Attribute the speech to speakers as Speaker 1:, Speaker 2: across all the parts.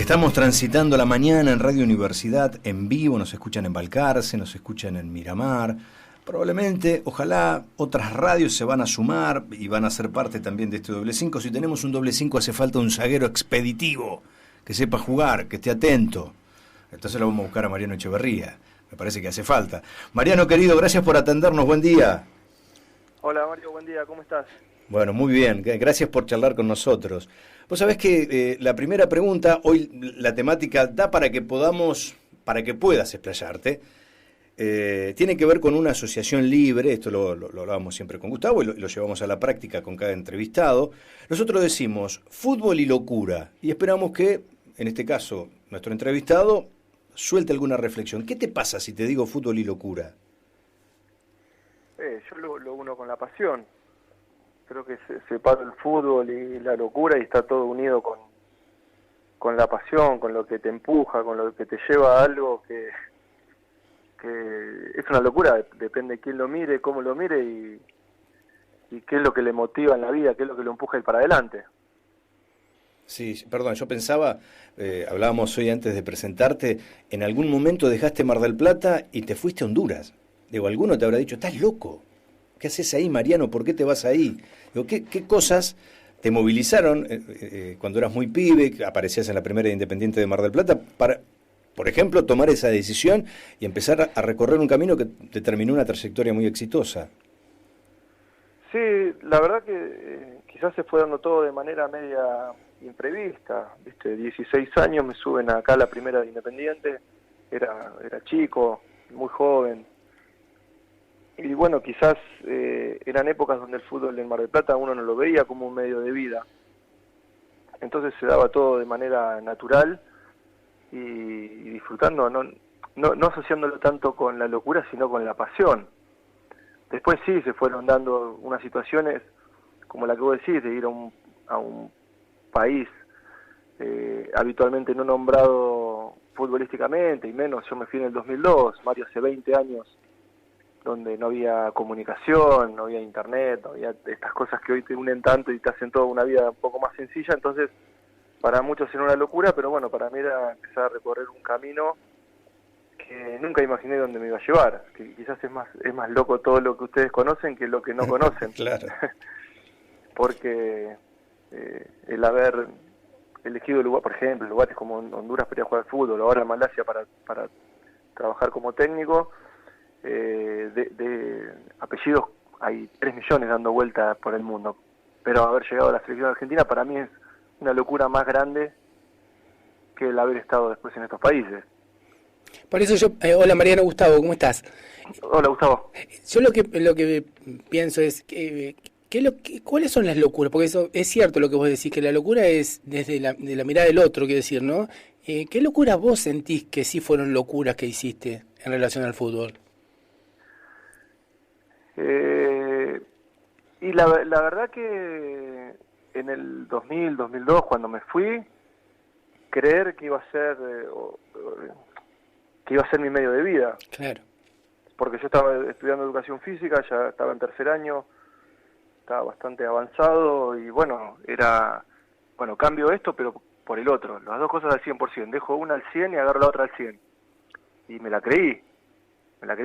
Speaker 1: Estamos transitando la mañana en Radio Universidad en vivo, nos escuchan en Balcarce, nos escuchan en Miramar. Probablemente, ojalá, otras radios se van a sumar y van a ser parte también de este doble 5. Si tenemos un doble 5 hace falta un zaguero expeditivo, que sepa jugar, que esté atento. Entonces lo vamos a buscar a Mariano Echeverría, me parece que hace falta. Mariano querido, gracias por atendernos, buen día.
Speaker 2: Hola Mario, buen día, ¿cómo estás?
Speaker 1: Bueno, muy bien, gracias por charlar con nosotros. Vos sabés que la primera pregunta, hoy la temática da para que puedas explayarte, tiene que ver con una asociación libre, esto lo hablábamos siempre con Gustavo y lo llevamos a la práctica con cada entrevistado. Nosotros decimos fútbol y locura y esperamos que, en este caso, nuestro entrevistado suelte alguna reflexión. ¿Qué te pasa si te digo fútbol y locura?
Speaker 2: Yo lo uno con la pasión. Creo que se separa el fútbol y la locura y está todo unido con la pasión, con lo que te empuja, con lo que te lleva a algo que es una locura. Depende de quién lo mire, cómo lo mire y qué es lo que le motiva en la vida, qué es lo que lo empuja a ir para adelante.
Speaker 1: Sí, perdón, yo pensaba, hablábamos hoy antes de presentarte, en algún momento dejaste Mar del Plata y te fuiste a Honduras. Digo, alguno te habrá dicho, estás loco. ¿Qué haces ahí, Mariano? ¿Por qué te vas ahí? Digo, ¿qué cosas te movilizaron cuando eras muy pibe, aparecías en la primera Independiente de Mar del Plata, para, por ejemplo, tomar esa decisión y empezar a recorrer un camino que te terminó una trayectoria muy exitosa?
Speaker 2: Sí, la verdad que quizás se fue dando todo de manera media imprevista. ¿Viste? 16 años me suben acá a la primera de Independiente, era chico, muy joven. Y bueno, quizás eran épocas donde el fútbol en Mar del Plata uno no lo veía como un medio de vida. Entonces se daba todo de manera natural y disfrutando, no asociándolo tanto con la locura, sino con la pasión. Después sí se fueron dando unas situaciones como la que vos decís, de ir a un país habitualmente no nombrado futbolísticamente, y menos, yo me fui en el 2002, Mario, hace 20 años, donde no había comunicación, no había internet, no había estas cosas que hoy te unen tanto y te hacen toda una vida un poco más sencilla. Entonces, para muchos era una locura, pero bueno, para mí era empezar a recorrer un camino que nunca imaginé dónde me iba a llevar, que quizás es más loco todo lo que ustedes conocen que lo que no conocen.
Speaker 1: Claro.
Speaker 2: Porque el haber elegido lugar, por ejemplo, lugares como Honduras para ir a jugar al fútbol, ahora Malasia para trabajar como técnico, de apellidos hay 3 millones dando vuelta por el mundo, pero haber llegado a la selección argentina para mí es una locura más grande que el haber estado después en estos países.
Speaker 3: Por eso yo, hola Mariano, Gustavo, ¿cómo estás?
Speaker 2: Hola Gustavo.
Speaker 3: Yo lo que pienso es ¿cuáles son las locuras? Porque eso es cierto lo que vos decís, que la locura es desde de la mirada del otro, quiero decir, ¿no? ¿Qué locuras vos sentís que sí fueron locuras que hiciste en relación al fútbol?
Speaker 2: Y la verdad que en el 2000, 2002, cuando me fui, creer que iba a ser mi medio de vida.
Speaker 3: Claro.
Speaker 2: Porque yo estaba estudiando educación física, ya estaba en tercer año, estaba bastante avanzado y bueno, cambio esto pero por el otro, las dos cosas al 100%, dejo una al 100 y agarro la otra al 100. Y me la creí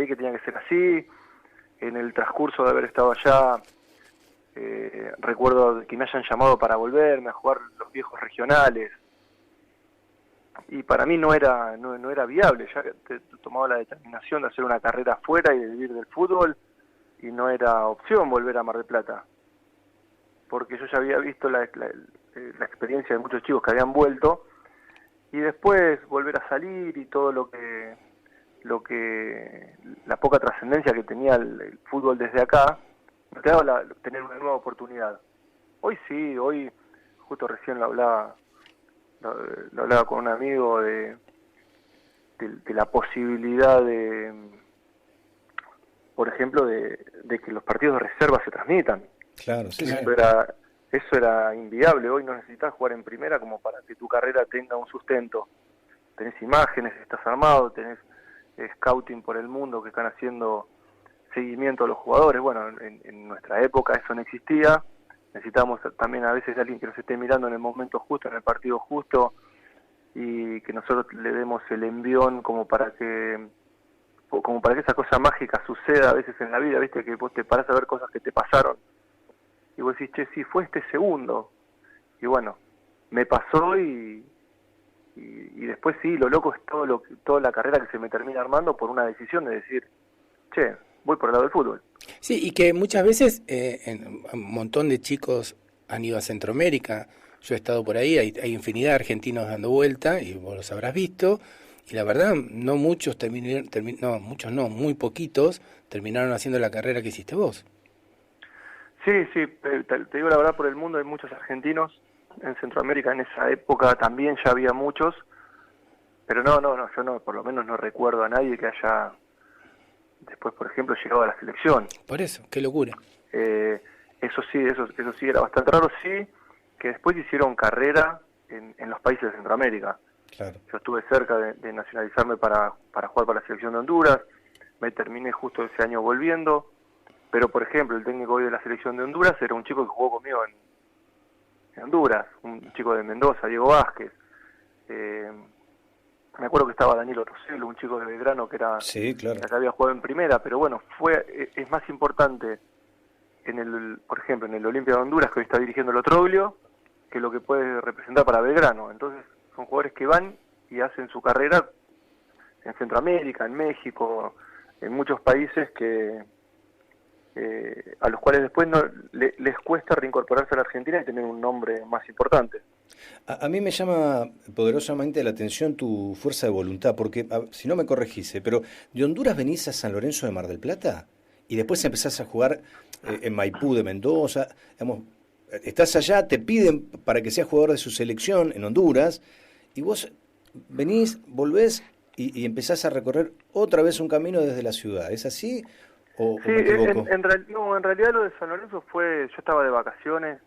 Speaker 2: que tenía que ser así. En el transcurso de haber estado allá, recuerdo que me hayan llamado para volverme a jugar los viejos regionales. Y para mí no era viable, ya tomaba la determinación de hacer una carrera afuera y de vivir del fútbol, y no era opción volver a Mar del Plata. Porque yo ya había visto la experiencia de muchos chicos que habían vuelto, y después volver a salir y todo lo que la poca trascendencia que tenía el fútbol desde acá, me quedaba tener una nueva oportunidad. Hoy sí, hoy justo recién lo hablaba con un amigo de la posibilidad de, por ejemplo, de que los partidos de reserva se transmitan.
Speaker 1: Claro, sí.
Speaker 2: Eso era inviable. Hoy no necesitas jugar en primera como para que tu carrera tenga un sustento. Tenés imágenes, estás armado, tenés scouting por el mundo que están haciendo seguimiento a los jugadores. Bueno, en nuestra época eso no existía. Necesitamos también a veces alguien que nos esté mirando en el momento justo, en el partido justo, y que nosotros le demos el envión como para que esa cosa mágica suceda a veces en la vida, viste, que vos te parás a ver cosas que te pasaron y vos decís, che, sí, fue este segundo, y bueno, me pasó y después sí, lo loco es toda la carrera que se me termina armando por una decisión de decir, che, voy por el lado del fútbol.
Speaker 3: Sí, y que muchas veces un montón de chicos han ido a Centroamérica. Yo he estado por ahí, hay infinidad de argentinos dando vuelta, y vos los habrás visto, y la verdad, no muchos muy poquitos terminaron haciendo la carrera que hiciste vos.
Speaker 2: Sí, te digo la verdad, por el mundo hay muchos argentinos, en Centroamérica en esa época también ya había muchos, pero no, yo no, por lo menos no recuerdo a nadie que haya después, por ejemplo, llegado a la selección.
Speaker 3: Por eso, qué locura.
Speaker 2: Eso sí era bastante raro, sí, que después hicieron carrera en los países de Centroamérica.
Speaker 1: Claro.
Speaker 2: Yo estuve cerca de nacionalizarme para jugar para la selección de Honduras, me terminé justo ese año volviendo, pero por ejemplo el técnico hoy de la selección de Honduras era un chico que jugó conmigo en Honduras, un chico de Mendoza, Diego Vázquez. Me acuerdo que estaba Daniel Roselo, un chico de Belgrano que era
Speaker 1: sí, claro,
Speaker 2: que había jugado en primera, pero bueno, es más importante por ejemplo, en el Olimpia de Honduras, que hoy está dirigiendo el Otroglio, que lo que puede representar para Belgrano. Entonces, son jugadores que van y hacen su carrera en Centroamérica, en México, en muchos países a los cuales después les cuesta reincorporarse a la Argentina y tener un nombre más importante.
Speaker 1: A mí me llama poderosamente la atención tu fuerza de voluntad, porque, si no me corregís, pero de Honduras venís a San Lorenzo de Mar del Plata y después empezás a jugar en Maipú de Mendoza. Digamos, estás allá, te piden para que seas jugador de su selección en Honduras, y vos venís, volvés y empezás a recorrer otra vez un camino desde la ciudad. ¿Es así o
Speaker 2: sí,
Speaker 1: me equivoco?
Speaker 2: En realidad lo de San Lorenzo fue, yo estaba de vacaciones,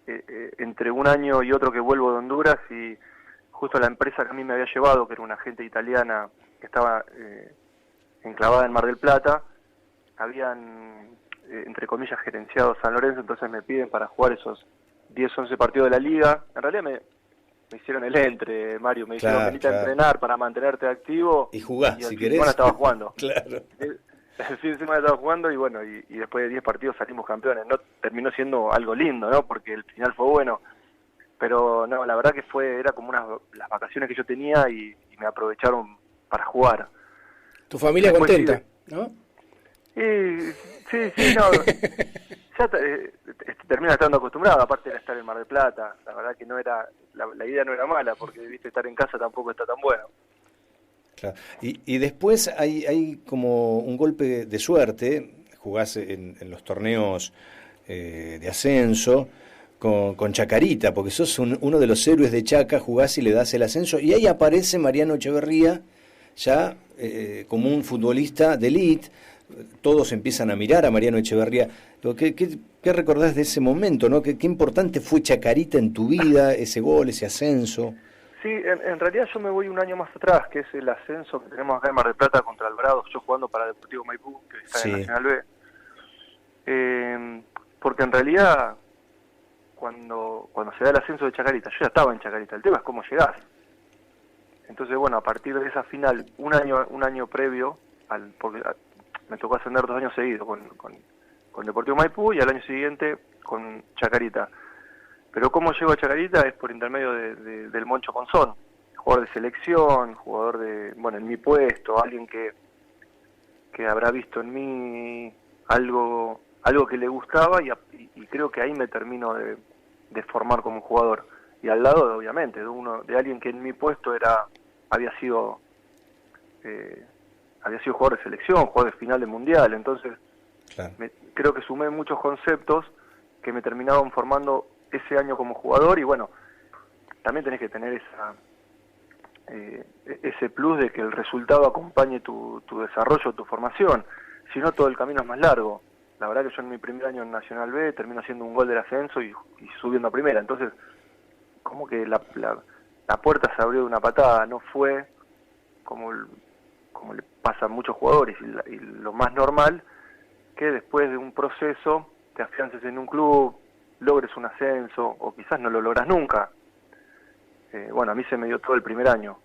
Speaker 2: entre un año y otro que vuelvo de Honduras, y justo la empresa que a mí me había llevado, que era una agente italiana que estaba enclavada en Mar del Plata, habían, entre comillas, gerenciado San Lorenzo, entonces me piden para jugar esos 10, 11 partidos de la liga. En realidad me hicieron el entre, Mario, me dijeron, venite a entrenar para mantenerte activo.
Speaker 1: Y jugás, si querés.
Speaker 2: Bueno, estaba jugando.
Speaker 1: Claro.
Speaker 2: El fin de semana estaba jugando y bueno, y después de 10 partidos salimos campeones. No terminó siendo algo lindo, ¿no? Porque el final fue bueno. Pero no, la verdad que era como las vacaciones que yo tenía y me aprovecharon para jugar.
Speaker 3: Tu familia después, contenta, sí, ¿no?
Speaker 2: Sí, no. Ya termina estando acostumbrado, aparte de estar en Mar del Plata. La verdad que no era, la idea no era mala, porque viste, estar en casa tampoco está tan bueno.
Speaker 1: Claro. Y después hay como un golpe de suerte, jugás en los torneos de ascenso con Chacarita, porque sos uno de los héroes de Chaca, jugás y le das el ascenso, y ahí aparece Mariano Echeverría, ya como un futbolista de élite. Todos empiezan a mirar a Mariano Echeverría. ¿Qué recordás de ese momento, ¿no? ¿Qué importante fue Chacarita en tu vida, ese gol, ese ascenso?
Speaker 2: Sí, en realidad yo me voy un año más atrás, que es el ascenso que tenemos acá en Mar del Plata contra Alvarado, yo jugando para Deportivo Maipú, que está en Nacional B. Porque en realidad, cuando se da el ascenso de Chacarita, yo ya estaba en Chacarita, el tema es cómo llegás. Entonces, bueno, a partir de esa final, un año previo, porque me tocó ascender 2 años seguidos con Deportivo Maipú y al año siguiente con Chacarita. Pero cómo llego a Chacarita es por intermedio del Moncho Ponzón, jugador de selección, jugador en mi puesto, alguien que habrá visto en mí algo que le gustaba y creo que ahí me termino de formar como jugador. Y al lado, obviamente, de alguien que en mi puesto había sido jugador de selección, jugador de final de mundial. Entonces, claro, creo que sumé muchos conceptos que me terminaban formando ese año como jugador. Y bueno, también tenés que tener ese plus de que el resultado acompañe tu desarrollo, tu formación. Si no, todo el camino es más largo. La verdad que yo en mi primer año en Nacional B termino haciendo un gol del ascenso y subiendo a primera. Entonces, como que la puerta se abrió de una patada. No fue como le pasa a muchos jugadores y lo más normal, que después de un proceso te afiances en un club, logres un ascenso o quizás no lo logras nunca. bueno, a mí se me dio todo el primer año.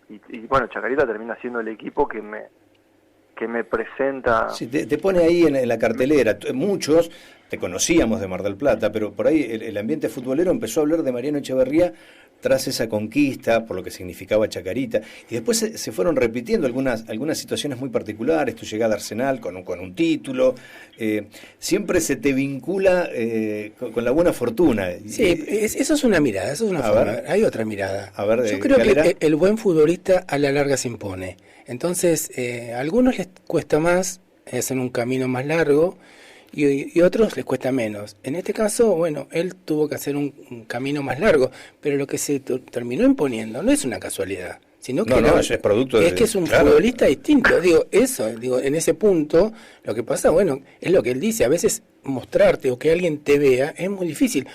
Speaker 2: Y bueno, Chacarita termina siendo el equipo que me presenta.
Speaker 1: Sí, te pone ahí en la cartelera. Muchos te conocíamos de Mar del Plata, pero por ahí el ambiente futbolero empezó a hablar de Mariano Echeverría tras esa conquista, por lo que significaba Chacarita, y después se fueron repitiendo algunas situaciones muy particulares, tu llegada a Arsenal con un título, siempre se te vincula con la buena fortuna.
Speaker 3: Sí, eso es una mirada, eso es una forma.
Speaker 1: Ver,
Speaker 3: hay otra mirada.
Speaker 1: A ver,
Speaker 3: yo creo que el buen futbolista a la larga se impone. Entonces, a algunos les cuesta más, hacen un camino más largo, y otros les cuesta menos. En este caso, bueno, él tuvo que hacer un camino más largo, pero lo que se terminó imponiendo no es una casualidad, sino que
Speaker 1: es producto
Speaker 3: que es un futbolista distinto. Digo, en ese punto, lo que pasa, bueno, es lo que él dice, a veces mostrarte o que alguien te vea es muy difícil,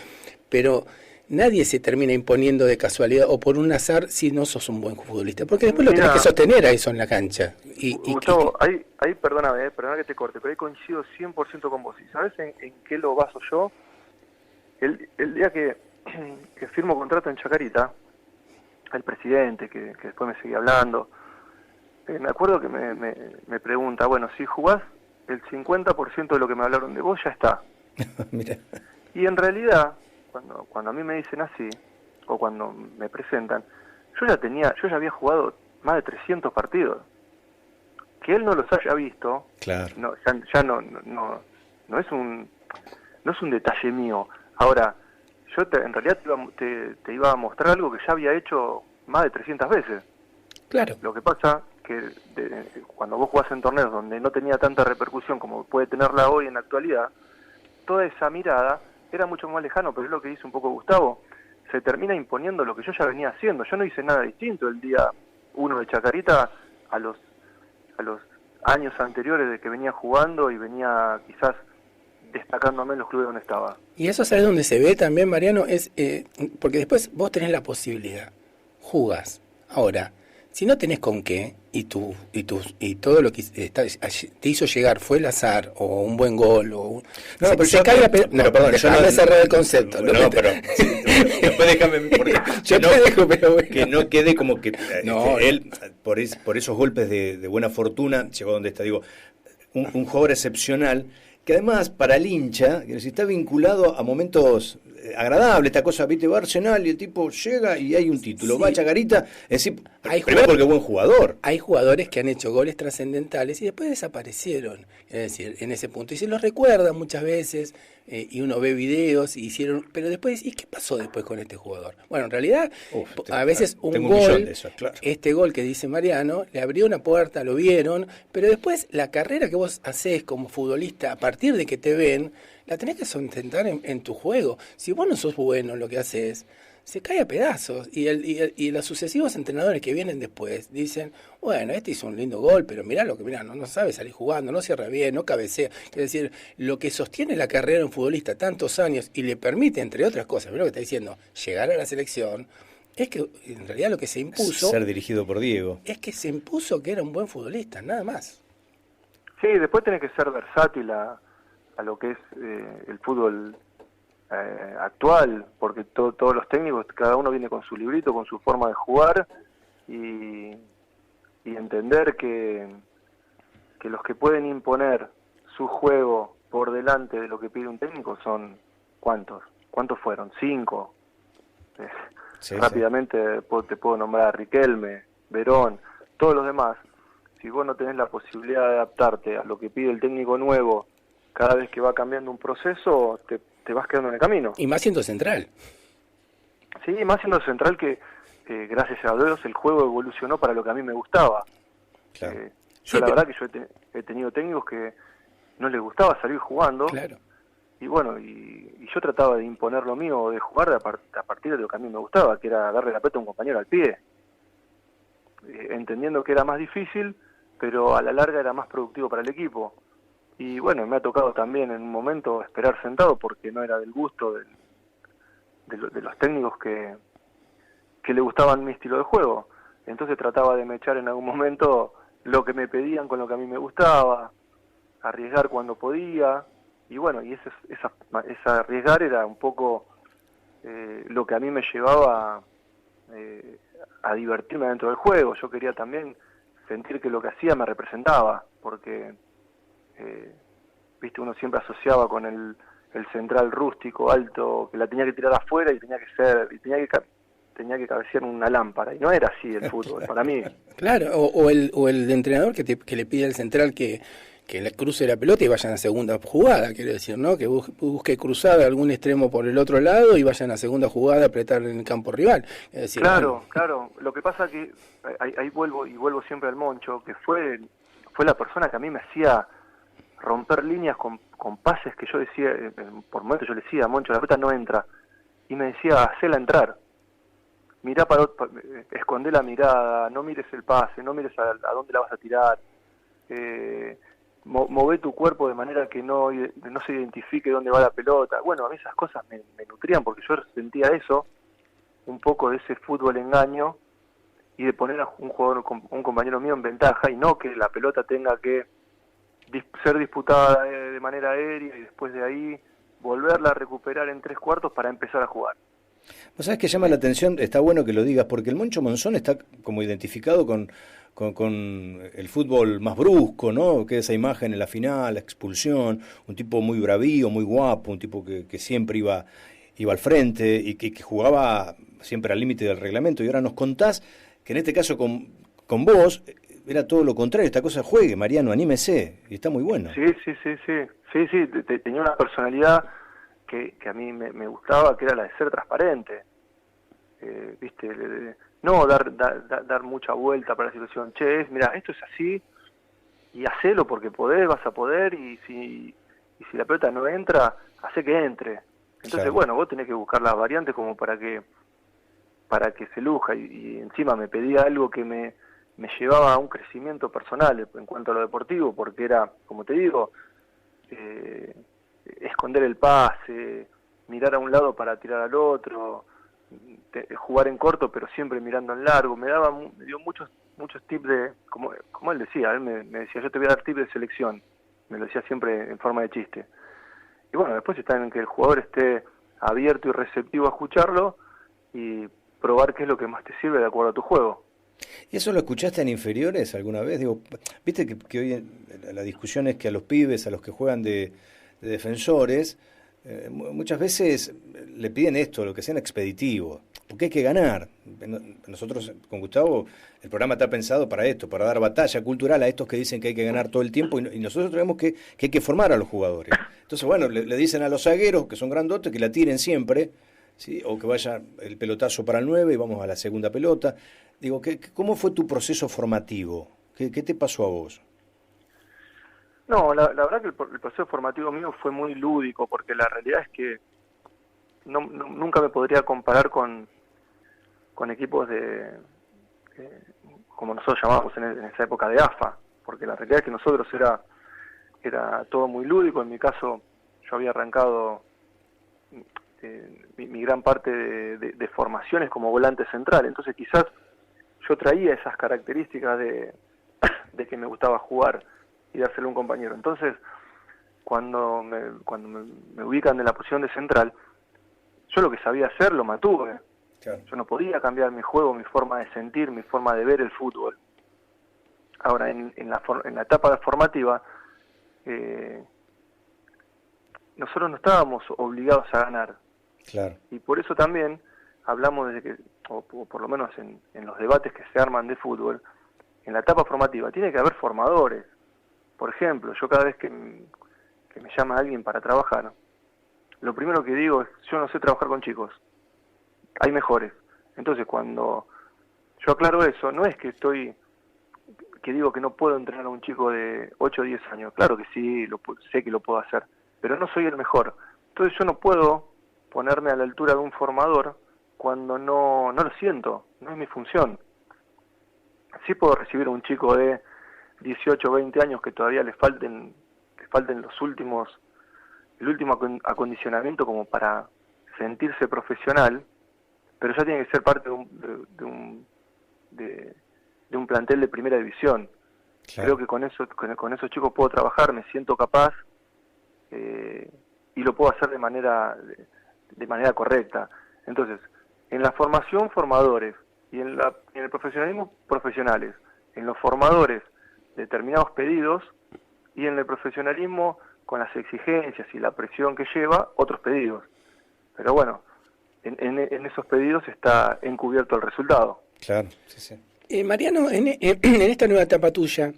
Speaker 3: pero nadie se termina imponiendo de casualidad o por un azar si no sos un buen futbolista, porque después lo tenés que sostener a eso en la cancha.
Speaker 2: Gustavo, ahí perdóname que te corte, pero ahí coincido 100% con vos. ¿Y sabes en qué lo baso yo? El día que firmo contrato en Chacarita, el presidente, que después me seguía hablando, me acuerdo que me pregunta, bueno, si jugás, el 50% de lo que me hablaron de vos ya está.
Speaker 1: Mira.
Speaker 2: Y en realidad, cuando a mí me dicen así, o cuando me presentan, yo ya había jugado más de 300 partidos. Que él no los haya visto,
Speaker 1: claro.
Speaker 2: Ya no es un detalle mío. Ahora, yo en realidad te iba a mostrar algo que ya había hecho más de 300 veces.
Speaker 3: Claro.
Speaker 2: Lo que pasa que cuando vos jugás en torneos donde no tenía tanta repercusión como puede tenerla hoy en la actualidad, toda esa mirada era mucho más lejano, pero es lo que dice un poco Gustavo, se termina imponiendo lo que yo ya venía haciendo. Yo no hice nada distinto el día 1 de Chacarita a los años anteriores de que venía jugando y venía quizás destacándome en los clubes donde estaba.
Speaker 3: Y eso, ¿sabes dónde se ve también, Mariano? Es porque después vos tenés la posibilidad, jugás. Ahora, si no tenés con qué, y todo lo que te hizo llegar fue el azar, o un buen gol, o
Speaker 1: perdón,
Speaker 3: yo no cerré el concepto.
Speaker 1: Pero después déjame, porque que no quede como que él, por esos golpes de buena fortuna, llegó donde está, digo, un jugador excepcional, que además para el hincha, si está vinculado a momentos agradables, esta cosa, viste, va Arsenal y el tipo llega y hay un título, va a Chacarita, es decir, primero porque es buen jugador.
Speaker 3: Hay jugadores que han hecho goles trascendentales y después desaparecieron, es decir, en ese punto, y se los recuerda muchas veces, y uno ve videos y pero después, ¿y qué pasó después con este jugador? Bueno, en realidad, a veces un gol, de esos, claro. Este gol que dice Mariano, le abrió una puerta, lo vieron, pero después la carrera que vos hacés como futbolista, a partir de que te ven, la tenés que sustentar en tu juego. Si vos no sos bueno en lo que haces, se cae a pedazos. Y los sucesivos entrenadores que vienen después dicen, bueno, este hizo un lindo gol, pero mirá no sabe salir jugando, no cierra bien, no cabecea. Es decir, lo que sostiene la carrera de un futbolista tantos años y le permite, entre otras cosas, mirá lo que está diciendo, llegar a la selección, es que en realidad lo que se impuso...
Speaker 1: Ser dirigido por Diego.
Speaker 3: Es que se impuso que era un buen futbolista, nada más.
Speaker 2: Sí, después tenés que ser versátil a lo que es el fútbol actual, porque todos los técnicos, cada uno viene con su librito, con su forma de jugar, y entender que los que pueden imponer su juego por delante de lo que pide un técnico son ¿cuántos fueron? 5. Rápidamente te puedo nombrar a Riquelme, Verón, todos los demás. Si vos no tenés la posibilidad de adaptarte a lo que pide el técnico nuevo, cada vez que va cambiando un proceso, te vas quedando en el camino.
Speaker 3: Y más siendo central.
Speaker 2: Sí, más siendo central que, gracias a Dios, el juego evolucionó para lo que a mí me gustaba.
Speaker 1: Claro.
Speaker 2: La verdad que yo he tenido técnicos que no les gustaba salir jugando.
Speaker 3: Claro.
Speaker 2: Y bueno, y yo trataba de imponer lo mío, de jugar a partir de lo que a mí me gustaba, que era darle la pelota a un compañero al pie. Entendiendo que era más difícil, pero a la larga era más productivo para el equipo. Y bueno, me ha tocado también en un momento esperar sentado porque no era del gusto de los técnicos que le gustaban mi estilo de juego. Entonces trataba de mechar en algún momento lo que me pedían con lo que a mí me gustaba, arriesgar cuando podía. Y bueno, y esa arriesgar era un poco lo que a mí me llevaba a divertirme dentro del juego. Yo quería también sentir que lo que hacía me representaba, porque viste, uno siempre asociaba con el central rústico, alto, que la tenía que tirar afuera y tenía que cabecear una lámpara, y no era así el fútbol, para mí.
Speaker 3: Claro, o el entrenador que le pide al central que le cruce la pelota y vayan a segunda jugada, quiero decir, ¿no? Que busque cruzar algún extremo por el otro lado y vayan a segunda jugada a apretar en el campo rival. Es decir,
Speaker 2: claro, claro. Lo que pasa que ahí vuelvo siempre al Moncho, que fue la persona que a mí me hacía romper líneas con pases que yo decía, por momentos yo le decía, Moncho, la pelota no entra, y me decía, hacela entrar. Mirá escondé la mirada, no mires el pase, no mires a dónde la vas a tirar, mové tu cuerpo de manera que no se identifique dónde va la pelota. Bueno, a mí esas cosas me nutrían, porque yo sentía eso, un poco de ese fútbol engaño, y de poner a un jugador, un compañero mío en ventaja, y no que la pelota tenga que ser disputada de manera aérea y después de ahí volverla a recuperar en 3/4 para empezar a jugar.
Speaker 1: ¿Vos sabés que llama la atención? Está bueno que lo digas, porque el Moncho Monzón está como identificado con el fútbol más brusco, ¿no? Que esa imagen en la final, la expulsión, un tipo muy bravío, muy guapo, un tipo que siempre iba al frente y que jugaba siempre al límite del reglamento. Y ahora nos contás que en este caso con vos era todo lo contrario, esta cosa juegue, Mariano, anímese, y está muy bueno.
Speaker 2: Sí, tenía una personalidad que a mí me gustaba, que era la de ser transparente, viste, no dar mucha vuelta para la situación. Che, mira, esto es así, y hacelo porque podés, vas a poder, y si la pelota no entra, hace que entre. Entonces, claro, bueno, vos tenés que buscar las variantes como para que se luja, y encima me pedía algo que me llevaba a un crecimiento personal en cuanto a lo deportivo, porque era, como te digo, esconder el pase, mirar a un lado para tirar al otro, jugar en corto pero siempre mirando en largo. Me dio muchos tips de, como él decía, él me decía, yo te voy a dar tips de selección, me lo decía siempre en forma de chiste. Y bueno, después está en que el jugador esté abierto y receptivo a escucharlo y probar qué es lo que más te sirve de acuerdo a tu juego.
Speaker 1: ¿Y eso lo escuchaste en inferiores alguna vez? Digo, viste que hoy la discusión es que a los pibes, a los que juegan de defensores, muchas veces le piden esto, lo que sea expeditivo, porque hay que ganar. Nosotros con Gustavo, el programa está pensado para esto, para dar batalla cultural a estos que dicen que hay que ganar todo el tiempo, y nosotros tenemos que hay que formar a los jugadores. Entonces, bueno, le dicen a los zagueros, que son grandotes, que la tiren siempre, ¿sí? O que vaya el pelotazo para el 9 y vamos a la segunda pelota. Digo, ¿cómo fue tu proceso formativo? ¿Qué te pasó a vos?
Speaker 2: No, la verdad que el proceso formativo mío fue muy lúdico, porque la realidad es que nunca me podría comparar con equipos como nosotros llamábamos en esa época de AFA, porque la realidad es que nosotros era todo muy lúdico. En mi caso, yo había arrancado mi gran parte de formaciones como volante central, entonces quizás yo traía esas características de que me gustaba jugar y dárselo a un compañero. Entonces, cuando me ubican en la posición de central, yo lo que sabía hacer lo mantuve. Claro. Yo no podía cambiar mi juego, mi forma de sentir, mi forma de ver el fútbol. Ahora, en la etapa formativa, nosotros no estábamos obligados a ganar.
Speaker 1: Claro.
Speaker 2: Y por eso también hablamos de que, o por lo menos en los debates que se arman de fútbol, en la etapa formativa tiene que haber formadores. Por ejemplo, yo cada vez que me llama alguien para trabajar, lo primero que digo es, yo no sé trabajar con chicos, hay mejores. Entonces, cuando yo aclaro eso, no es que digo que no puedo entrenar a un chico de 8 o 10 años. Claro que sí, sé que lo puedo hacer, pero no soy el mejor. Entonces yo no puedo ponerme a la altura de un formador cuando no lo siento, no es mi función. Sí puedo recibir a un chico de 18 o 20 años que todavía le falten el último acondicionamiento como para sentirse profesional, pero ya tiene que ser parte de un plantel de primera división. Claro. Creo que con esos chicos puedo trabajar, me siento capaz, y lo puedo hacer de manera correcta. Entonces, En la formación, formadores, y en el profesionalismo, profesionales. En los formadores, determinados pedidos, y en el profesionalismo, con las exigencias y la presión que lleva, otros pedidos. Pero bueno, en esos pedidos está encubierto el resultado.
Speaker 1: Claro, sí, sí.
Speaker 3: Mariano, en esta nueva etapa tuya,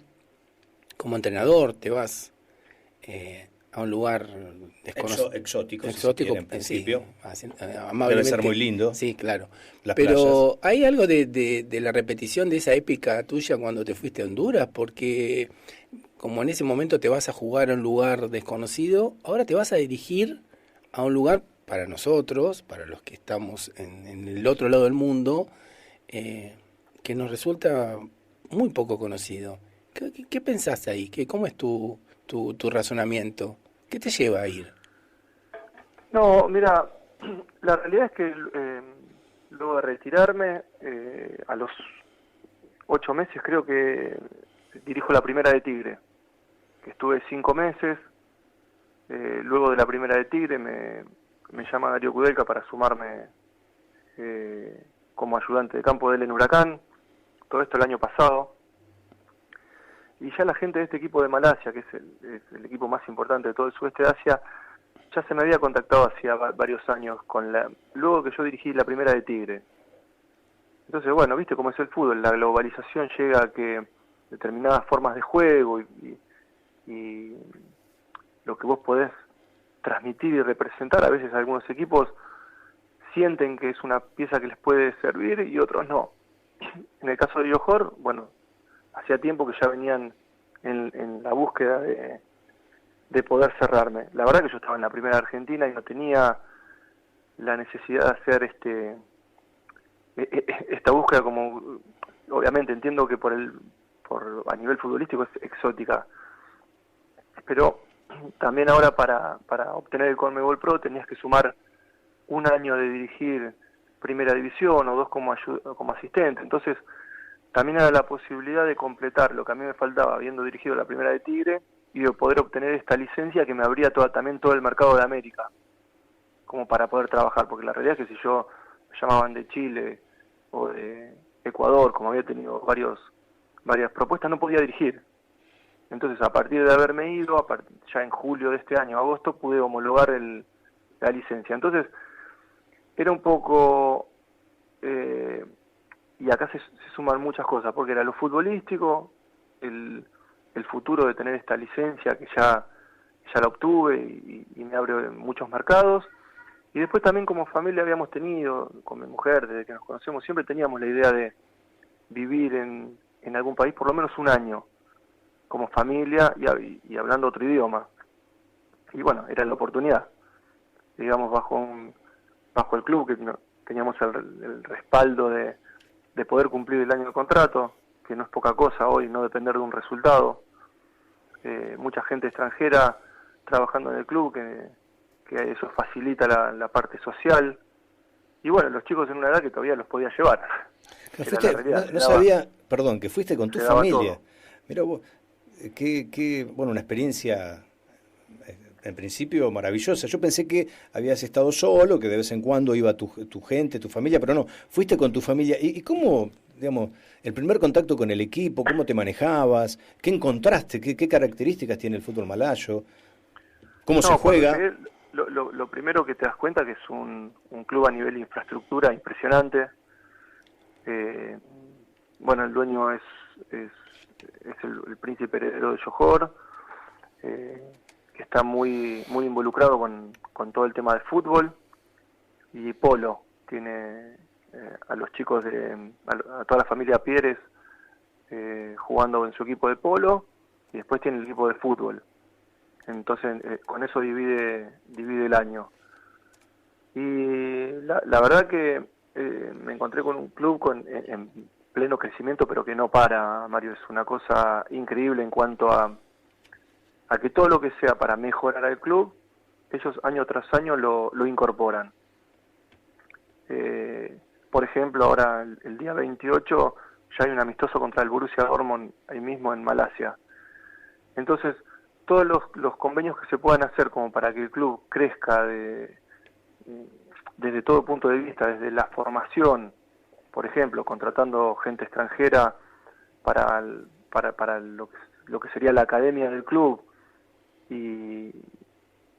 Speaker 3: como entrenador, te vas a un lugar desconocido.
Speaker 1: Exótico,
Speaker 3: Exótico,
Speaker 1: en principio.
Speaker 3: Sí,
Speaker 1: debe ser muy lindo.
Speaker 3: Sí, claro.
Speaker 1: Las
Speaker 3: Pero
Speaker 1: playas.
Speaker 3: ¿hay algo de la repetición de esa épica tuya cuando te fuiste a Honduras? Porque como en ese momento te vas a jugar a un lugar desconocido, ahora te vas a dirigir a un lugar para nosotros, para los que estamos en el otro lado del mundo, que nos resulta muy poco conocido. ¿Qué pensás ahí? ¿Cómo es tu razonamiento? ¿Qué te lleva a ir?
Speaker 2: No, mira, la realidad es que luego de retirarme, a los 8 meses creo que dirijo la primera de Tigre, que estuve 5 meses. Luego de la primera de Tigre me llama Darío Kudelka para sumarme como ayudante de campo de él en Huracán. Todo esto el año pasado. Y ya la gente de este equipo de Malasia, que es el equipo más importante de todo el sudeste de Asia, ya se me había contactado hacía varios años luego que yo dirigí la primera de Tigre. Entonces, bueno, viste cómo es el fútbol, la globalización llega a que determinadas formas de juego y lo que vos podés transmitir y representar, a veces algunos equipos sienten que es una pieza que les puede servir y otros no. En el caso de Johor, bueno, hacía tiempo que ya venían en la búsqueda de poder cerrarme. La verdad que yo estaba en la primera de Argentina y no tenía la necesidad de hacer esta búsqueda, como obviamente entiendo que a nivel futbolístico es exótica, pero también ahora para obtener el Conmebol Pro tenías que sumar un año de dirigir primera división o 2 como asistente. Entonces también era la posibilidad de completar lo que a mí me faltaba habiendo dirigido la primera de Tigre y de poder obtener esta licencia que me abría también todo el mercado de América, como para poder trabajar, porque la realidad es que si yo me llamaban de Chile o de Ecuador, como había tenido varias propuestas, no podía dirigir. Entonces, a partir de haberme ido, ya en julio de este año, agosto, pude homologar la licencia. Entonces, era un poco... y acá se suman muchas cosas, porque era lo futbolístico, el futuro de tener esta licencia que ya la obtuve y me abre muchos mercados. Y después también como familia habíamos tenido, con mi mujer, desde que nos conocemos, siempre teníamos la idea de vivir en algún país por lo menos un año, como familia y hablando otro idioma. Y bueno, era la oportunidad, digamos, bajo el club, que teníamos el respaldo de poder cumplir el año de contrato, que no es poca cosa hoy, no depender de un resultado. Mucha gente extranjera trabajando en el club, que eso facilita la parte social. Y bueno, los chicos en una edad que todavía los podía llevar.
Speaker 1: No sabía, perdón, que fuiste con tu familia.
Speaker 2: Todo.
Speaker 1: Mira vos, bueno, una experiencia en principio maravillosa. Yo pensé que habías estado solo, que de vez en cuando iba tu gente, tu familia, pero no, fuiste con tu familia. ¿Y cómo, digamos, el primer contacto con el equipo, cómo te manejabas, qué encontraste, qué características tiene el fútbol malayo, cómo se juega?
Speaker 2: Lo primero que te das cuenta que es un club a nivel de infraestructura impresionante. Bueno, el dueño es el príncipe heredero de Johor, que está muy involucrado con todo el tema de fútbol y polo. Tiene a los chicos a toda la familia Pieres jugando en su equipo de polo y después tiene el equipo de fútbol. Entonces con eso divide el año. Y la verdad que me encontré con un club en pleno crecimiento, pero que no para, Mario. Es una cosa increíble en cuanto a que todo lo que sea para mejorar al club, ellos año tras año lo incorporan. Por ejemplo, ahora el día 28 ya hay un amistoso contra el Borussia Dortmund ahí mismo en Malasia. Entonces, todos los convenios que se puedan hacer como para que el club crezca de desde todo punto de vista, desde la formación, por ejemplo, contratando gente extranjera para lo que sería la academia del club, y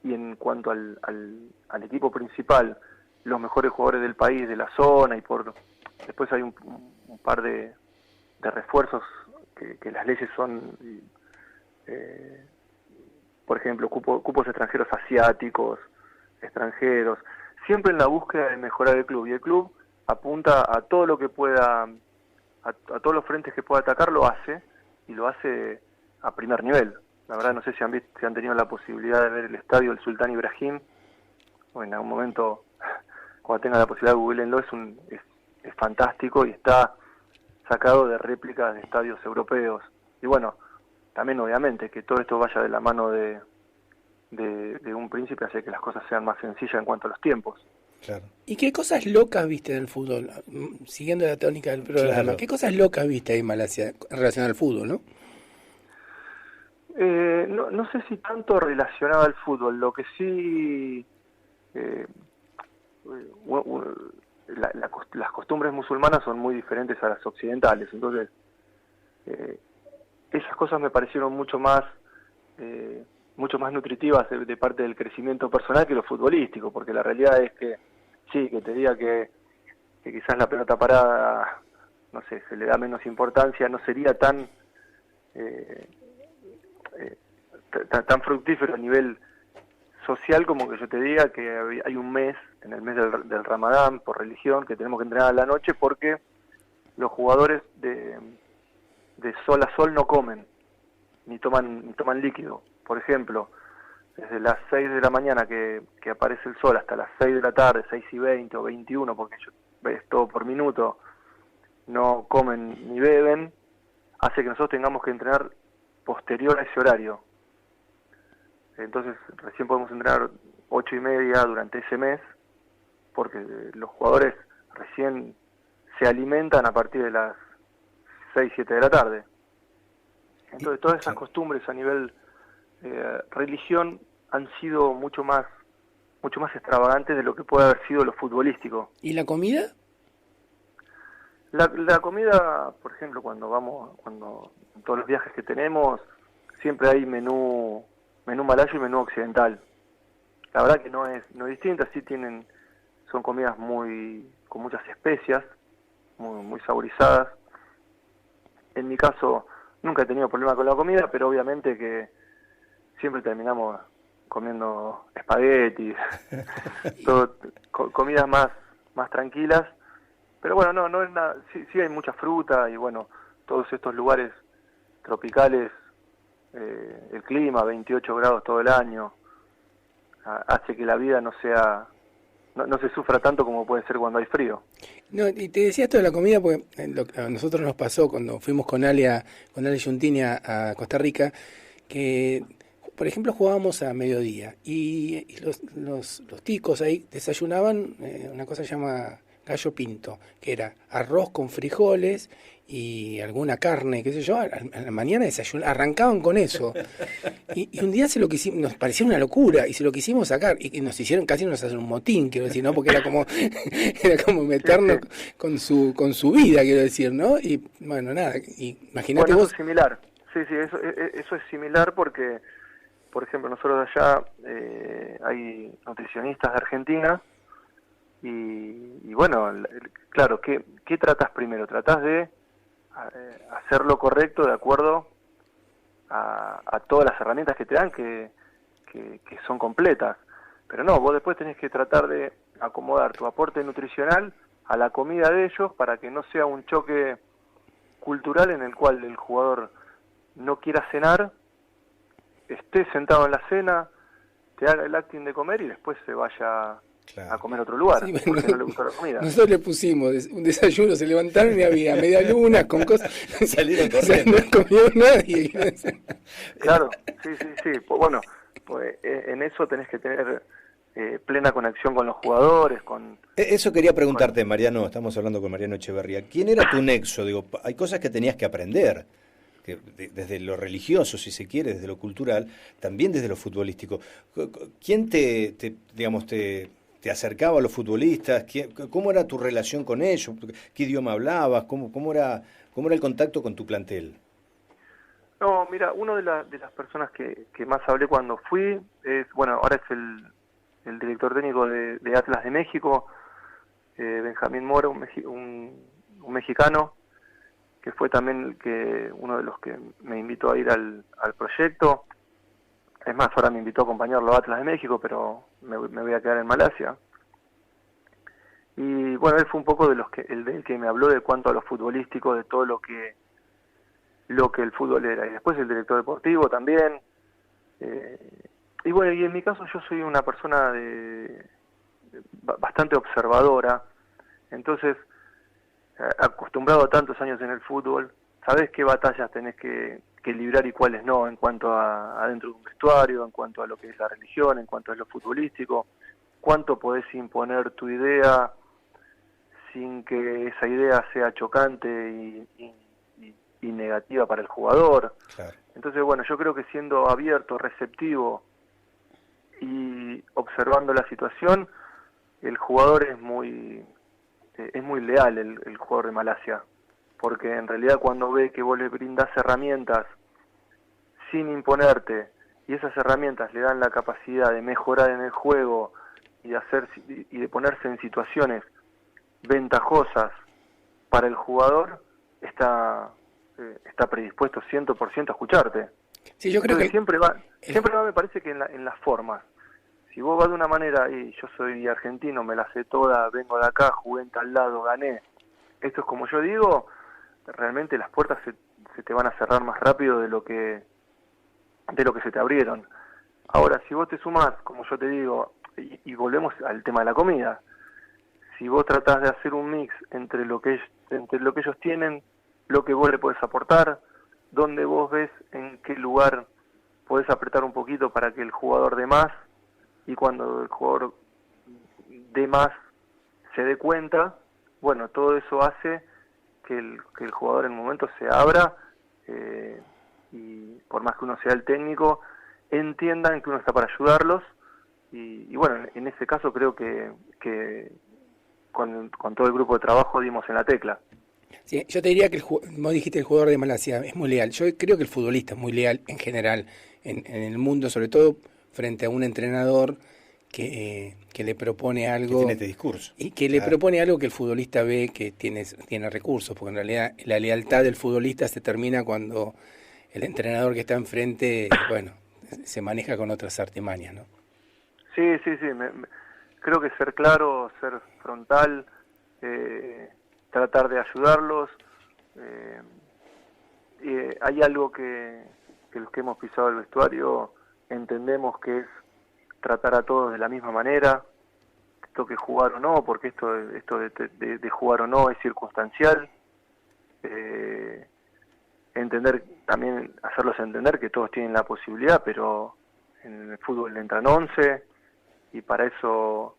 Speaker 2: en cuanto al equipo principal, los mejores jugadores del país, de la zona, y después hay un par de refuerzos que las leyes son, por ejemplo, cupos extranjeros asiáticos, extranjeros, siempre en la búsqueda de mejorar el club, y el club apunta a todo lo que pueda, a todos los frentes que pueda atacar, lo hace, y lo hace a primer nivel. La verdad no sé si han tenido la posibilidad de ver el estadio del Sultán Ibrahim, o en algún momento, cuando tengan la posibilidad, googleenlo, es fantástico, y está sacado de réplicas de estadios europeos. Y bueno, también obviamente que todo esto vaya de la mano de un príncipe hace que las cosas sean más sencillas en cuanto a los tiempos.
Speaker 3: Claro. ¿Y qué cosas locas viste del fútbol? Siguiendo la tónica del programa, claro. ¿Qué cosas locas viste ahí en Malasia en relación al fútbol, no?
Speaker 2: No sé si tanto relacionado al fútbol. Lo que sí, las costumbres musulmanas son muy diferentes a las occidentales, entonces esas cosas me parecieron mucho más nutritivas de parte del crecimiento personal que lo futbolístico, porque la realidad es que sí, que te diga que quizás la pelota parada, no sé, se le da menos importancia, no sería tan fructífero a nivel social como que yo te diga que hay un mes, en el mes del Ramadán, por religión, que tenemos que entrenar a la noche porque los jugadores de sol a sol no comen, ni toman líquido. Por ejemplo, desde las 6 de la mañana que aparece el sol hasta las 6 de la tarde, 6:20 o 21, porque es todo por minuto, no comen ni beben, hace que nosotros tengamos que entrenar posterior a ese horario. Entonces recién podemos entrenar 8:30 durante ese mes, porque los jugadores recién se alimentan a partir de las 6, 7 de la tarde. Entonces todas esas costumbres a nivel religión han sido mucho más extravagantes de lo que puede haber sido lo futbolístico.
Speaker 3: ¿Y la comida?
Speaker 2: La comida, por ejemplo, cuando en todos los viajes que tenemos, siempre hay menú malayo y menú occidental. La verdad que no es distinta, sí son comidas con muchas especias, muy saborizadas. En mi caso nunca he tenido problema con la comida, pero obviamente que siempre terminamos comiendo espaguetis, comidas más tranquilas. Pero bueno, no es nada, sí hay mucha fruta, y bueno, todos estos lugares tropicales, el clima, 28 grados todo el año, hace que la vida no se sufra tanto como puede ser cuando hay frío.
Speaker 3: No, y te decía esto de la comida porque a nosotros nos pasó cuando fuimos con Ale Giuntini a Costa Rica, que por ejemplo jugábamos a mediodía y los ticos ahí desayunaban una cosa que se llama gallo pinto, que era arroz con frijoles y alguna carne, qué sé yo, a la mañana arrancaban con eso. Y un día nos pareció una locura, y se lo quisimos sacar, y nos hicieron, casi nos hacen un motín, quiero decir, ¿no? Porque era como meternos con su vida, quiero decir, ¿no? Y bueno, nada, imagínate vos.
Speaker 2: Eso es similar, sí, eso es similar porque, por ejemplo, nosotros allá hay nutricionistas de Argentina, y bueno, claro, ¿qué tratas primero? Tratás de hacer lo correcto de acuerdo a todas las herramientas que te dan, que son completas. Pero no, vos después tenés que tratar de acomodar tu aporte nutricional a la comida de ellos para que no sea un choque cultural en el cual el jugador no quiera cenar, esté sentado en la cena, te haga el acting de comer y después se vaya a comer a otro lugar,
Speaker 3: sí,
Speaker 2: porque no le gustó la comida.
Speaker 3: Nosotros le pusimos un desayuno, se levantaron y había media luna con cosas,
Speaker 1: salieron corriendo.
Speaker 3: No comió nadie.
Speaker 2: Claro, sí. Bueno, pues en eso tenés que tener plena conexión con los jugadores,
Speaker 1: Eso quería preguntarte, Mariano, estamos hablando con Mariano Echeverría. ¿Quién era tu nexo? Digo, hay cosas que tenías que aprender, desde lo religioso, si se quiere, desde lo cultural, también desde lo futbolístico. ¿Quién te te acercaba a los futbolistas? ¿Cómo era tu relación con ellos? ¿Qué idioma hablabas? ¿Cómo era el contacto con tu plantel?
Speaker 2: No, mira, una de las personas que más hablé cuando fui ahora es el director técnico de Atlas de México, Benjamín Mora, un mexicano, que fue también uno de los que me invitó a ir al proyecto. Es más, ahora me invitó a acompañarlo a Atlas de México, pero me voy a quedar en Malasia. Y bueno, él fue un poco el del que me habló de cuanto a lo futbolístico, de todo lo que el fútbol era. Y después el director deportivo también. Y bueno, y en mi caso yo soy una persona bastante observadora. Entonces, acostumbrado a tantos años en el fútbol, sabés qué batallas tenés que librar y cuáles no, en cuanto a dentro de un vestuario, en cuanto a lo que es la religión, en cuanto a lo futbolístico, cuánto podés imponer tu idea sin que esa idea sea chocante y negativa para el jugador.
Speaker 1: Claro.
Speaker 2: Entonces, bueno, yo creo que siendo abierto, receptivo y observando la situación, el jugador es muy leal, el jugador de Malasia, porque en realidad cuando ve que vos le brindás herramientas sin imponerte, y esas herramientas le dan la capacidad de mejorar en el juego y de ponerse en situaciones ventajosas para el jugador, está predispuesto 100% a escucharte.
Speaker 3: Sí, yo creo
Speaker 2: Entonces,
Speaker 3: que
Speaker 2: siempre va, me parece que en las formas. Si vos vas de una manera, y yo soy argentino, me la sé toda, vengo de acá, jugué en tal lado, gané, esto es como yo digo, realmente las puertas se te van a cerrar más rápido de lo que se te abrieron. Ahora, si vos te sumás, como yo te digo, y volvemos al tema de la comida, si vos tratás de hacer un mix entre lo que ellos tienen, lo que vos le podés aportar, donde vos ves en qué lugar podés apretar un poquito para que el jugador dé más, y cuando el jugador dé más se dé cuenta, bueno, todo eso hace que el jugador en un momento se abra, y por más que uno sea el técnico, entiendan que uno está para ayudarlos, y bueno, en ese caso creo que con todo el grupo de trabajo dimos en la tecla.
Speaker 3: sí, yo te diría que vos dijiste el jugador de Malasia es muy leal. Yo creo que el futbolista es muy leal en general en el mundo, sobre todo frente a un entrenador que le propone algo.
Speaker 1: Que tiene este discurso.
Speaker 3: Y que le propone algo que el futbolista ve que tiene recursos, porque en realidad la lealtad del futbolista se termina cuando el entrenador que está enfrente, bueno, se maneja con otras artimañas, ¿no?
Speaker 2: Sí, creo que ser claro, ser frontal, tratar de ayudarlos. Hay algo que los que hemos pisado el vestuario entendemos que es tratar a todos de la misma manera, toque jugar o no, porque esto de jugar o no es circunstancial. Hacerlos entender que todos tienen la posibilidad, pero en el fútbol entran 11 y para eso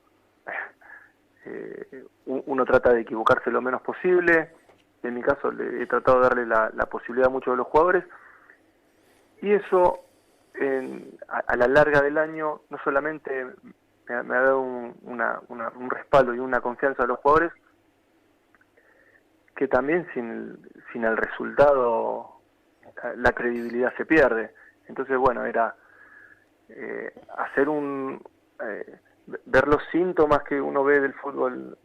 Speaker 2: uno trata de equivocarse lo menos posible. En mi caso he tratado de darle la posibilidad a muchos de los jugadores, y eso a la larga del año no solamente me ha dado un respaldo y una confianza a los jugadores, que también sin el resultado la credibilidad se pierde. Entonces, bueno, era hacer ver los síntomas que uno ve del fútbol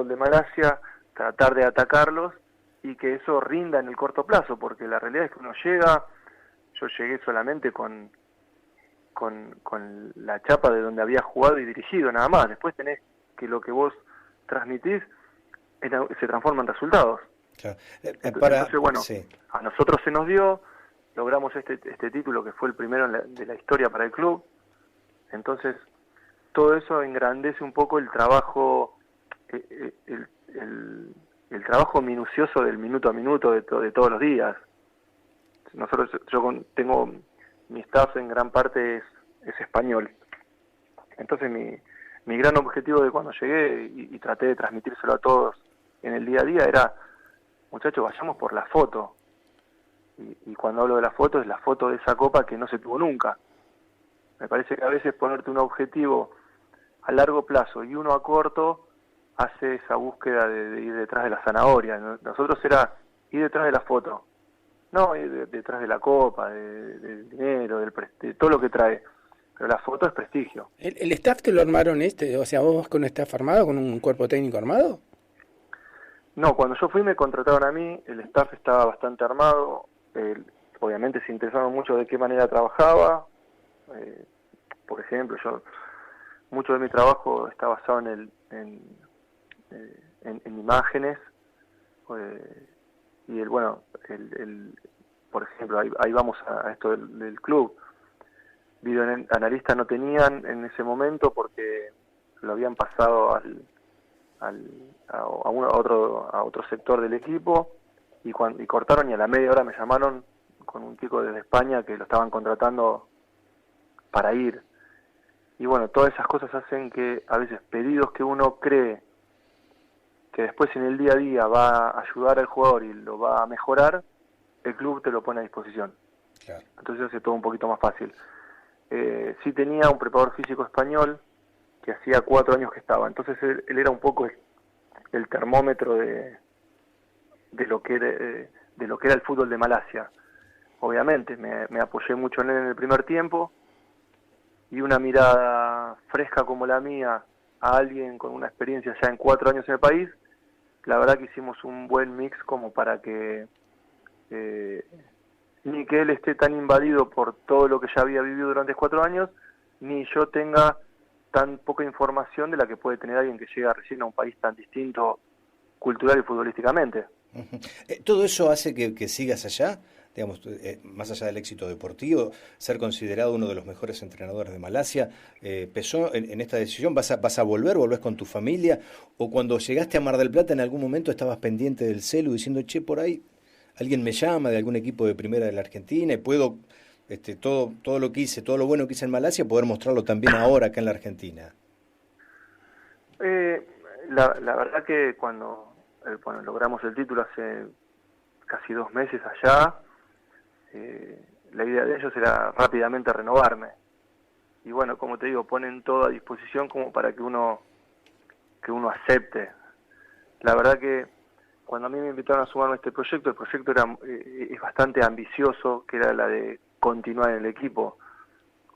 Speaker 2: de Malasia, tratar de atacarlos y que eso rinda en el corto plazo, porque la realidad es que yo llegué solamente con la chapa de donde había jugado y dirigido, nada más. Después tenés que lo que vos transmitís se transforma en resultados.
Speaker 1: Claro.
Speaker 2: Entonces, bueno,
Speaker 1: sí.
Speaker 2: A nosotros se nos dio, logramos este título que fue el primero de la historia para el club. Entonces, todo eso engrandece un poco el trabajo, el trabajo minucioso del minuto a minuto de todos los días. Yo tengo mi staff en gran parte es español. Entonces mi gran objetivo de cuando llegué y traté de transmitírselo a todos en el día a día era, muchachos, vayamos por la foto. Y cuando hablo de la foto, es la foto de esa copa que no se tuvo nunca. Me parece que a veces ponerte un objetivo a largo plazo y uno a corto hace esa búsqueda de ir detrás de la zanahoria. Nosotros era ir detrás de la foto, no ir detrás de la copa, del dinero, de todo lo que trae. Pero la foto es prestigio.
Speaker 3: ¿El staff te lo armaron o sea, vos vas con un staff armado, con un cuerpo técnico armado?
Speaker 2: No, cuando yo fui me contrataron a mí, el staff estaba bastante armado, obviamente se interesaron mucho de qué manera trabajaba. Por ejemplo, mucho de mi trabajo está basado en imágenes, y por ejemplo, ahí vamos a esto del club. Videoanalistas no tenían en ese momento porque lo habían pasado a otro sector del equipo y cortaron, y a la media hora me llamaron con un chico desde España que lo estaban contratando para ir. Y bueno, todas esas cosas hacen que a veces pedidos que uno cree que después en el día a día va a ayudar al jugador y lo va a mejorar, el club te lo pone a disposición. Claro. Entonces hace todo un poquito más fácil. Sí tenía un preparador físico español que hacía 4 años que estaba, entonces él era un poco el termómetro de lo que era el fútbol de Malasia. Obviamente me apoyé mucho en él en el primer tiempo, y una mirada fresca como la mía a alguien con una experiencia ya en 4 años en el país, la verdad que hicimos un buen mix como para que ni que él esté tan invadido por todo lo que ya había vivido durante 4 años, ni yo tenga tan poca información de la que puede tener alguien que llega recién a un país tan distinto cultural y futbolísticamente.
Speaker 1: ¿Todo eso hace que sigas allá? Digamos, más allá del éxito deportivo, ser considerado uno de los mejores entrenadores de Malasia, ¿pesó en esta decisión? ¿Vas a volvés con tu familia? ¿O cuando llegaste a Mar del Plata en algún momento estabas pendiente del celu diciendo, che, por ahí alguien me llama de algún equipo de primera de la Argentina y puedo todo lo que hice, todo lo bueno que hice en Malasia, poder mostrarlo también ahora acá en la Argentina?
Speaker 2: La verdad que cuando logramos el título hace casi 2 meses allá, la idea de ellos era rápidamente renovarme. Y bueno, como te digo, ponen todo a disposición como para que uno acepte. La verdad que cuando a mí me invitaron a sumarme a este proyecto, el proyecto es bastante ambicioso, que era la de continuar en el equipo.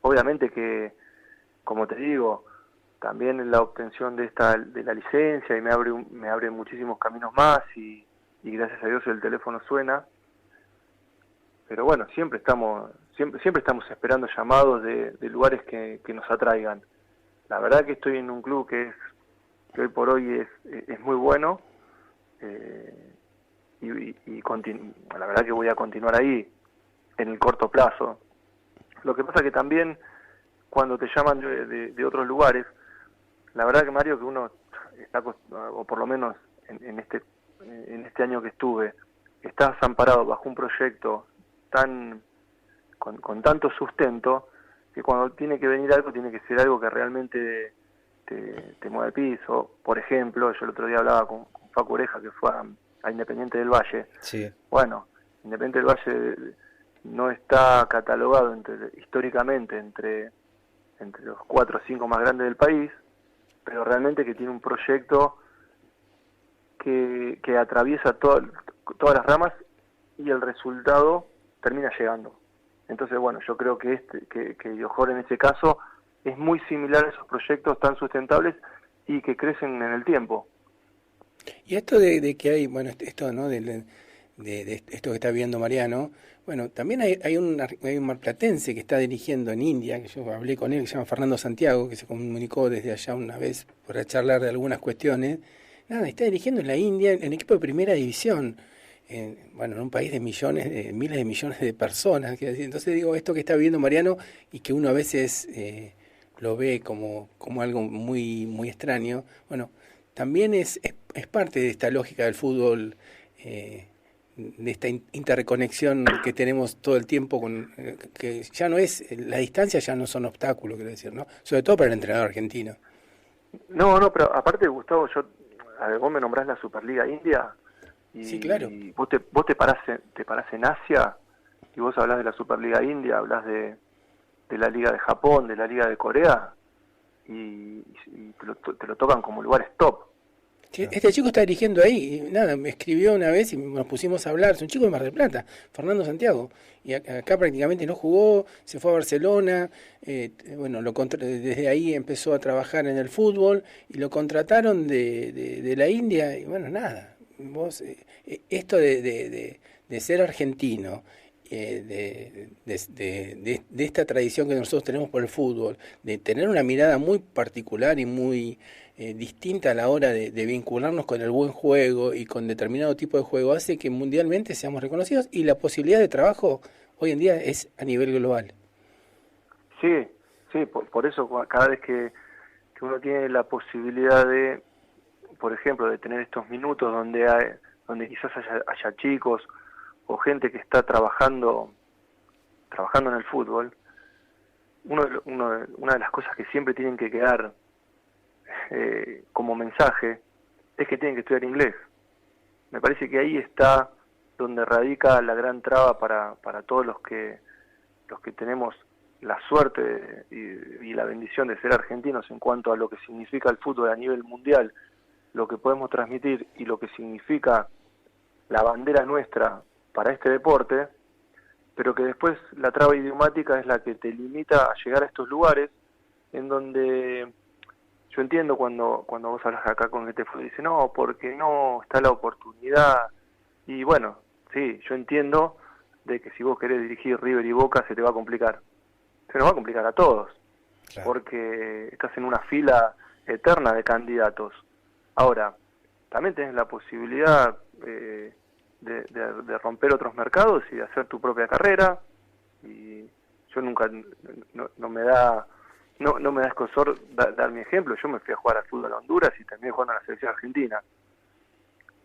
Speaker 2: Obviamente que, como te digo, también en la obtención de la licencia, y me abre muchísimos caminos más, y gracias a Dios el teléfono suena. Pero bueno, siempre estamos esperando llamados de lugares que nos atraigan. La verdad que estoy en un club que hoy por hoy es muy bueno, la verdad que voy a continuar ahí en el corto plazo. Lo que pasa que también cuando te llaman de otros lugares, la verdad que, Mario, que uno está, o por lo menos en este año que estuve, estás amparado bajo un proyecto con tanto sustento, que cuando tiene que venir algo, tiene que ser algo que realmente te mueve el piso. Por ejemplo, yo el otro día hablaba con Facu Oreja, que fue a Independiente del Valle.
Speaker 1: Sí.
Speaker 2: Bueno, Independiente del Valle no está catalogado históricamente entre los 4 o 5 más grandes del país, pero realmente que tiene un proyecto que atraviesa todas las ramas, y el resultado termina llegando. Entonces, bueno, yo creo que Yohor en ese caso es muy similar a esos proyectos tan sustentables y que crecen en el tiempo.
Speaker 3: Y esto de que hay, bueno, esto, ¿no? De esto que está viendo Mariano, bueno, también hay un marplatense que está dirigiendo en India, que yo hablé con él, que se llama Fernando Santiago, que se comunicó desde allá una vez para charlar de algunas cuestiones. Nada, está dirigiendo en la India en equipo de primera división. En un país de miles de millones de personas. Entonces digo, esto que está viendo Mariano y que uno a veces lo ve como algo muy muy extraño, bueno, también es parte de esta lógica del fútbol, de esta interconexión que tenemos todo el tiempo, que ya no es, la distancia ya no son obstáculos, quiero decir, ¿no? Sobre todo para el entrenador argentino.
Speaker 2: No, pero aparte, Gustavo, vos me nombrás la Superliga India.
Speaker 3: Sí, claro.
Speaker 2: Y vos te parás en Asia y vos hablás de la Superliga India, hablás de la Liga de Japón, de la Liga de Corea, y te lo tocan como lugares top.
Speaker 3: Este chico está dirigiendo ahí, y nada, me escribió una vez y nos pusimos a hablar, es un chico de Mar del Plata, Fernando Santiago, y acá prácticamente no jugó, se fue a Barcelona, bueno, desde ahí empezó a trabajar en el fútbol, y lo contrataron de la India, y bueno, nada, vos, esto de ser argentino, de esta tradición que nosotros tenemos por el fútbol, de tener una mirada muy particular y muy distinta a la hora de vincularnos con el buen juego y con determinado tipo de juego, hace que mundialmente seamos reconocidos, y la posibilidad de trabajo hoy en día es a nivel global.
Speaker 2: Sí, por eso cada vez que uno tiene la posibilidad de, por ejemplo, de tener estos minutos donde quizás haya chicos o gente que está trabajando en el fútbol, una de las cosas que siempre tienen que quedar como mensaje es que tienen que estudiar inglés. Me parece que ahí está donde radica la gran traba para todos los que tenemos la suerte y la bendición de ser argentinos en cuanto a lo que significa el fútbol a nivel mundial, lo que podemos transmitir y lo que significa la bandera nuestra para este deporte, pero que después la traba idiomática es la que te limita a llegar a estos lugares en donde yo entiendo cuando vos hablas acá con gente y dice no, porque no está la oportunidad, y bueno, sí, yo entiendo de que si vos querés dirigir River y Boca se te va a complicar, se nos va a complicar a todos, claro, porque estás en una fila eterna de candidatos. Ahora, también tenés la posibilidad de romper otros mercados y de hacer tu propia carrera, y yo nunca, no me da escozor dar mi ejemplo. Yo me fui a jugar al fútbol a Honduras y terminé jugando a la selección argentina.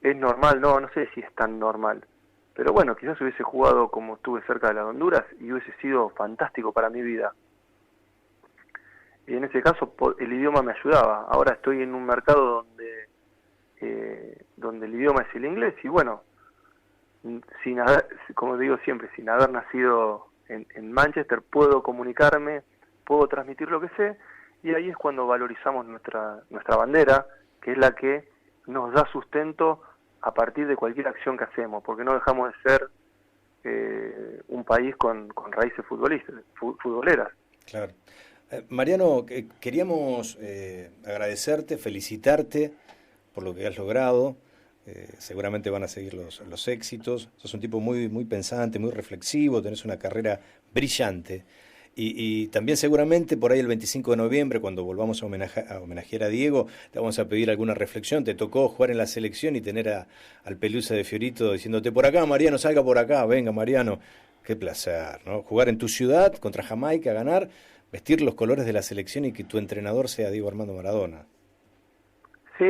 Speaker 2: ¿Es normal? No sé si es tan normal, pero bueno, quizás hubiese jugado como estuve cerca de la de Honduras y hubiese sido fantástico para mi vida, y en ese caso el idioma me ayudaba. Ahora estoy en un mercado donde el idioma es el inglés, y bueno, como digo siempre, sin haber nacido en Manchester, puedo comunicarme, puedo transmitir lo que sé, y ahí es cuando valorizamos nuestra bandera, que es la que nos da sustento a partir de cualquier acción que hacemos, porque no dejamos de ser un país con raíces futboleras.
Speaker 1: Claro. Mariano, queríamos agradecerte, felicitarte por lo que has logrado. Seguramente van a seguir los éxitos. Sos un tipo muy, muy pensante, muy reflexivo, tenés una carrera brillante. Y también seguramente por ahí el 25 de noviembre, cuando volvamos a homenajear a Diego, te vamos a pedir alguna reflexión. Te tocó jugar en la selección y tener al Pelusa de Fiorito diciéndote: por acá, Mariano, salga por acá, venga, Mariano. Qué placer, ¿no? Jugar en tu ciudad contra Jamaica, ganar, vestir los colores de la selección y que tu entrenador sea Diego Armando Maradona.
Speaker 2: Sí,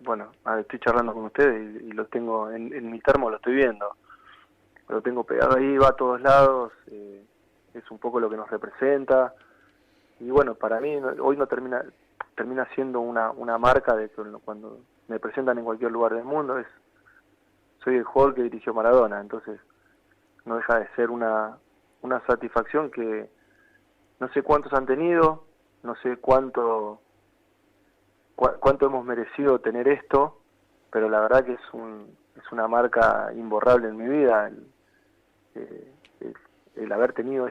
Speaker 2: bueno, estoy charlando con ustedes y lo tengo en mi termo, lo estoy viendo. Lo tengo pegado ahí, va a todos lados. Es un poco lo que nos representa, y bueno, para mí hoy no termina siendo una marca de que cuando me presentan en cualquier lugar del mundo soy el jugador que dirigió Maradona, entonces no deja de ser una satisfacción que no sé cuántos han tenido, no sé cuánto hemos merecido tener esto, pero la verdad que es una marca imborrable en mi vida. El haber tenido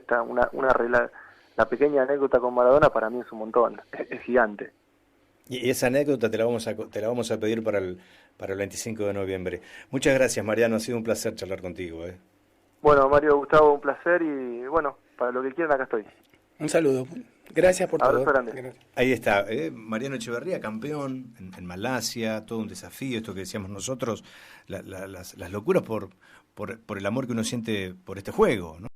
Speaker 2: la pequeña anécdota con Maradona para mí es un montón, es gigante.
Speaker 1: Y esa anécdota te la vamos a pedir para el 25 de noviembre. Muchas gracias, Mariano, ha sido un placer charlar contigo.
Speaker 2: Bueno, Mario, Gustavo, un placer, y bueno, para lo que quieran acá estoy.
Speaker 3: Un saludo. Gracias por todo.
Speaker 2: Grande.
Speaker 1: Ahí está, Mariano Echeverría, campeón en Malasia, todo un desafío, esto que decíamos nosotros, las locuras por el amor que uno siente por este juego, ¿no?